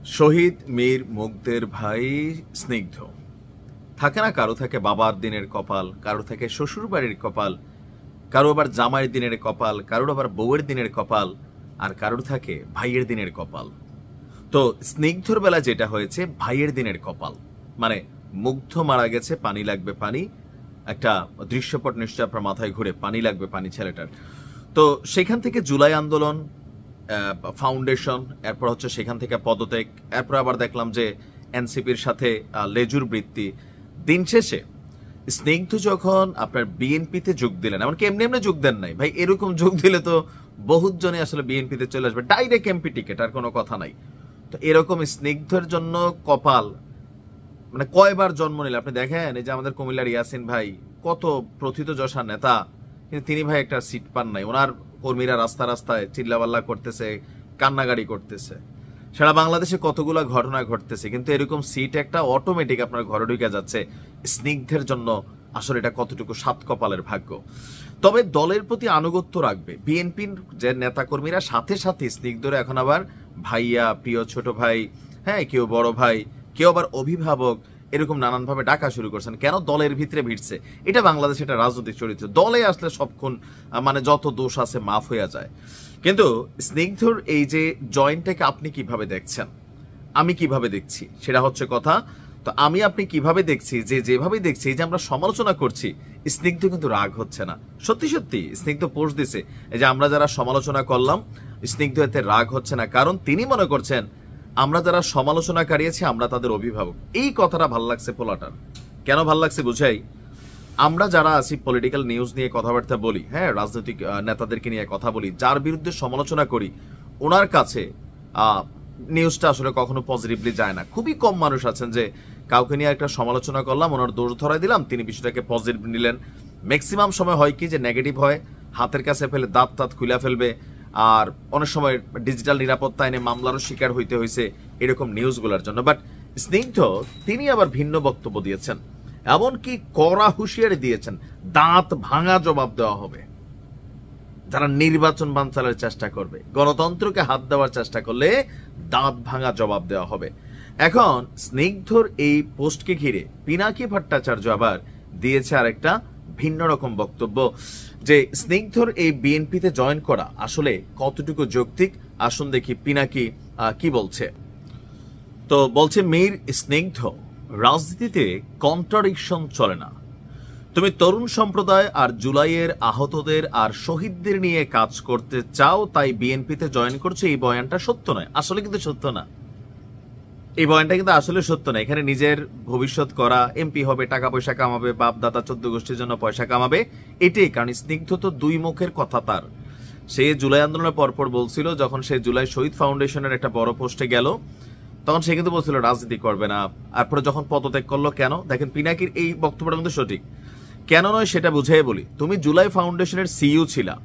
শহীদ মীর মুগ্ধের ভাই স্নিগ্ধ। থাকে না, কারো থাকে বাবার দিনের কপাল, কারো থাকে শ্বশুর বাড়ির কপাল, কারো আবার জামাইয়ের দিনের কপাল, কারোর আবার বউয়ের দিনের কপাল, আর কারোর থাকে ভাইয়ের দিনের কপাল। তো স্নিগ্ধর বেলা যেটা হয়েছে ভাইয়ের দিনের কপাল, মানে মুগ্ধ মারা গেছে, পানি লাগবে পানি, একটা দৃশ্যপট নিশ্চয় আপনার মাথায় ঘুরে, পানি লাগবে পানি ছেলেটার। তো সেখান থেকে জুলাই আন্দোলন, ফাউন্ডেশন, এরপর হচ্ছে সেখান থেকে পদত্যাগ, এরপর আবার দেখলাম যে এনসিপির সাথে লেজুর বৃত্তি। দিন শেষে স্নিগ্ধ যখন আপনার বিএনপিতে যোগ দিলেন, এমনকি এমনি এমনি যোগ দেন নাই ভাই, এরকম যোগ দিলে তো বহুত জনে আসলে বিএনপিতে চলে আসবে, ডাইরেক্ট এমপি টিকিট, আর কোনো কথা নাই। তো এরকম স্নিগ্ধের জন্য কপাল, মানে কয়বার জন্ম নিলে আপনি দেখেন। এই যে আমাদের কুমিল্লার ইয়াসিন ভাই, কত প্রথিতযশা নেতা, কিন্তু তিনি ভাই একটা সিট পান নাই। ওনার কর্মীরা রাস্তা রাস্তায় চিল্লাপাল্লা করতেছে, কান্নাগাড়ি করতেছে। সারা বাংলাদেশে কতগুলো ঘটনা ঘটতেছে, কিন্তু এরকম সিট একটা অটোমেটিক আপনার ঘরে ঢুকে যাচ্ছে। স্নিগ্ধের জন্য আসলে এটা কতটুকু সাত কপালের ভাগ্য। তবে দলের প্রতি আনুগত্য রাখবে বিএনপির যে নেতাকর্মীরা, সাথে সাথে স্নিগ্ধরা এখন আবার ভাইয়া, প্রিয় ছোট ভাই, হ্যাঁ, কেউ বড় ভাই, কেউ আবার অভিভাবক, এরকম নানানভাবে ডাকা শুরু করছেন। কেন? দলের ভিতরে ভিড়ছে। এটা বাংলাদেশে একটা রাজনৈতিক চরিত্র, দলে আসলে সবক্ষণ মানে যত দোষ আছে মাফ হয়ে যায়। কিন্তু স্নিগ্ধর এই যে জয়েন্টটাকে আপনি কিভাবে দেখছেন, আমি কিভাবে দেখছি, সেটা হচ্ছে কথা। তো আমি আপনি কিভাবে দেখছি, যে যেভাবে দেখছি, এই যে আমরা সমালোচনা করছি, স্নিগ্ধ কিন্তু রাগ হচ্ছে না। সত্যি সত্যি স্নিগ্ধ পোস্ট দিছে, এই যে আমরা যারা সমালোচনা করলাম, স্নিগ্ধ এতে রাগ হচ্ছে না, কারণ তিনি মনে করছেন আমরা যারা সমালোচনা কারিয়েছি আমরা তাদের অভিভাবক। এই কথাটা ভাল লাগছে পোলাটার। কেন ভাল লাগছে বুঝাই। আমরা যারা আছি পলিটিক্যাল নিউজ নিয়ে কথাবার্তা বলি, হ্যাঁ, রাজনৈতিক নেতাদেরকে নিয়ে কথা বলি, যার বিরুদ্ধে সমালোচনা করি, ওনার কাছে নিউজটা আসলে কখনো পজিটিভলি যায় না। খুবই কম মানুষ আছেন যে কাউকে নিয়ে একটা সমালোচনা করলাম, ওনার দোষ ধরাই দিলাম, তিনি বিষয়টাকে পজিটিভ নিলেন। ম্যাক্সিমাম সময় হয় কি যে নেগেটিভ হয়, হাতের কাছে ফেলে দাঁত খুলে ফেলবে, আর অনেক সময় ডিজিটাল নিরাপত্তা এনে মামলারও শিকার হইতে হয়েছে এরকম নিউজগুলোর জন্য। বাট স্নিগ্ধ তিনি আবার ভিন্ন বক্তব্য দিয়েছেন, এমনকি কড়া হুঁশিয়ারি দিয়েছেন, দাঁত ভাঙা জবাব দেওয়া হবে যারা নির্বাচন বানচালের চেষ্টা করবে, গণতন্ত্রকে হাত দেওয়ার চেষ্টা করলে দাঁত ভাঙা জবাব দেওয়া হবে। এখন স্নিগ্ধর এই পোস্টকে ঘিরে পিনাকি ভট্টাচার্য আবার দিয়েছে আরেকটা ভিন্ন রকম বক্তব্য, যে স্নিগ্ধর এই বিএনপিতে জয়েন করা আসলে কতটুকু যৌক্তিক। আসুন দেখি পিনাকি কি বলছে। তো বলছে, মীর স্নিগ্ধ, রাজনীতিতে কন্ট্রাডিকশন চলে না। তুমি তরুণ সম্প্রদায় আর জুলাইয়ের আহতদের আর শহীদদের নিয়ে কাজ করতে চাও, তাই বিএনপিতে জয়েন করছো, এই বয়ানটা সত্য নয়। আসলে কিন্তু সত্য না, এই বয়ানটা কিন্তু আসলে সত্য না। এখানে নিজের ভবিষ্যৎ করা, এমপি হবে, টাকা পয়সা কামাবে, বাপ দাদা 14 গোষ্ঠীর জন্য পয়সা কামাবে, এটাই। কারণ স্নিগ্ধ তো দুই মুখের কথা তার। সে জুলাই আন্দোলনের পরপর বলছিল, যখন সে জুলাই শহীদ ফাউন্ডেশনের একটা বড় পোস্টে গেল, তখন সে কিন্তু বলছিল রাজনীতি করবে না। তারপরে যখন পদত্যাগ করলো, কেন? দেখেন পিনাকির এই বক্তব্যটা কিন্তু সঠিক। কেন নয় সেটা বুঝিয়ে বলি। তুমি জুলাই ফাউন্ডেশনের সিইও ছিলা,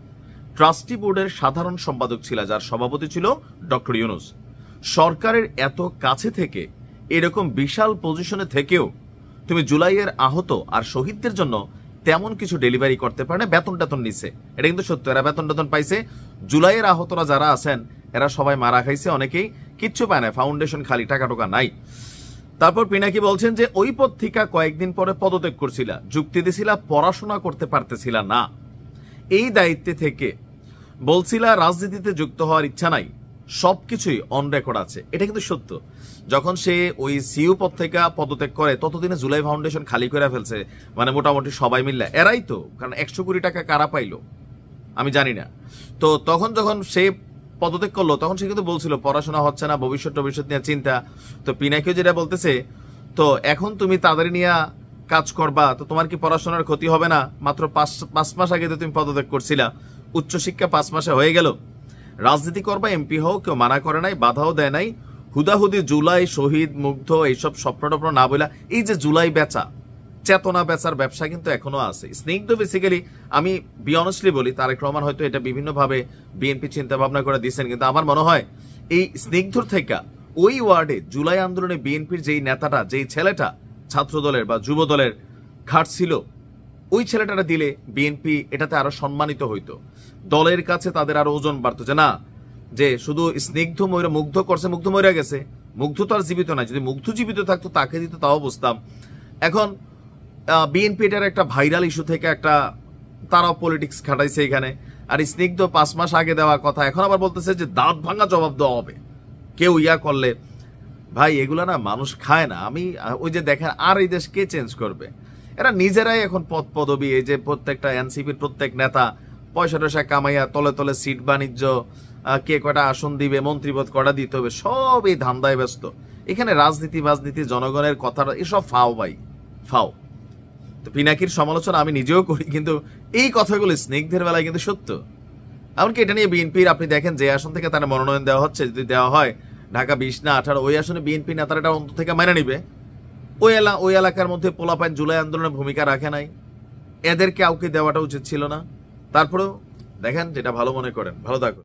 ট্রাস্টি বোর্ডের সাধারণ সম্পাদক ছিলা, যার সভাপতি ছিল ডক্টর ইউনূস। সরকারের এত কাছে থেকে, এরকম বিশাল পজিশনে থেকেও তুমি জুলাইয়ের আহত আর শহীদদের জন্য তেমন কিছু ডেলিভারি করতে পারে না। বেতন টেতন নিছে, এটা কিন্তু সত্য। এরা বেতন টেতন পাইছে। জুলাইয়ের আহতরা যারা আছেন এরা সবাই মারা খাইছে, অনেকেই কিচ্ছু পায় না, ফাউন্ডেশন খালি, টাকা টোকা নাই। তারপর পিনাকি বলছেন যে ওই পদ থেকে কয়েকদিন পরে পদত্যাগ করছিলা, যুক্তি দিছিলা পড়াশোনা করতে পারতেছিলা না, এই দায়িত্বে থেকে বলছিলা রাজনীতিতে যুক্ত হওয়ার ইচ্ছা নাই। সবকিছুই অন রেকর্ড আছে, এটা কিন্তু সত্য। যখন সে ওই সিইও পদ থেকে পদত্যাগ করে, ততদিনে জুলাই ফাউন্ডেশন খালি করে ফেলছে, মানে মোটামুটি সবাই মিললে, এরাই তো। কারণ 100 কোটি টাকা কারা পাইলো আমি জানি না। তো তখন যখন সে পদত্যাগ করলো, তখন সে কিন্তু বলছিল পড়াশোনা হচ্ছে না, ভবিষ্যৎ নিয়ে চিন্তা। তো পিনাকিও যেটা বলতেছে, তো এখন তুমি তাদের নিয়ে কাজ করবা, তো তোমার কি পড়াশোনার ক্ষতি হবে না? মাত্র 5 মাস আগে তো তুমি পদত্যাগ করছিলা, উচ্চশিক্ষা 5 মাসে হয়ে গেল। রাজনীতি করবা, এমপি হও, কেউ মানা করে নাই, বাধাও দেয় নাই। হুদাহুদি জুলাই, শহীদ, মুগ্ধ, এইসব স্বপ্ন টপ্ন না বলা, এই যে জুলাই বেচা, চেতনা বেচার ব্যবসা কিন্তু এখনো আছে। স্নিগ্ধ বেসিক্যালি, আমি অনেস্টলি বলি, তারেক রহমান হয়তো এটা বিভিন্নভাবে বিএনপি চিন্তা ভাবনা করে দিচ্ছেন, কিন্তু আমার মনে হয় এই স্নিগ্ধর থেকে ওই ওয়ার্ডে জুলাই আন্দোলনে বিএনপির যেই নেতাটা, যেই ছেলেটা ছাত্র দলের বা যুব দলের ঘাট ছিল, ওই ছেলেটারা দিলে বিএনপি এটাতে আরো সম্মানিত হইতো, দলের কাছে তাদের আরো ওজন বাড়তো, যে না, যে শুধু স্নিগ্ধ মুগ্ধ করছে, মুগ্ধ মরে গেছে, মুগ্ধ তো আর জীবিত নাই, যদি মুগ্ধ জীবিত থাকতো তাকে দিত তাও বুঝতাম। এখন বিএনপিটার একটা ভাইরাল ইস্যু থেকে একটা তারাও পলিটিক্স খাটাইছে এখানে, আর স্নিগ্ধ 5 মাস আগে দেওয়া কথা এখন আবার বলতেছে যে দাঁত ভাঙা জবাব দেওয়া হবে কেউ ইয়া করলে। ভাই এগুলা না মানুষ খায় না। আমি ওই যে দেখেন, আর এই দেশ কে চেঞ্জ করবে? এরা নিজেরাই এখন পদ পদবি, এই যে প্রত্যেকটা এনসিপির প্রত্যেক নেতা পয়সা টয়সা কামাইয়া তলে তলে সিট বাণিজ্য, কে কটা আসন দিবে, মন্ত্রীপদ কটা দিতে হবে, সব এই ধান্দায় ব্যস্ত। এখানে রাজনীতি জনগণের কথা এসব ফাও ভাই, ফাও। তো পিনাকির সমালোচনা আমি নিজেও করি, কিন্তু এই কথাগুলো স্নিগ্ধের বেলায় কিন্তু সত্য। এমনকি এটা নিয়ে বিএনপির আপনি দেখেন যে আসন থেকে তারা মনোনয়ন দেওয়া হচ্ছে, যদি দেওয়া হয় ঢাকা 20 না 18, ওই আসনে বিএনপি নেতারা এটা অন্তত থেকে মেনে নিবে। ওই এলাকার মধ্যে পোলাপাইন জুলাই আন্দোলনের ভূমিকা রাখে নাই, এদের কাউকে দেওয়াটা উচিত ছিল না। তারপরেও দেখেন যেটা ভালো মনে করেন, ভালো থাকুন।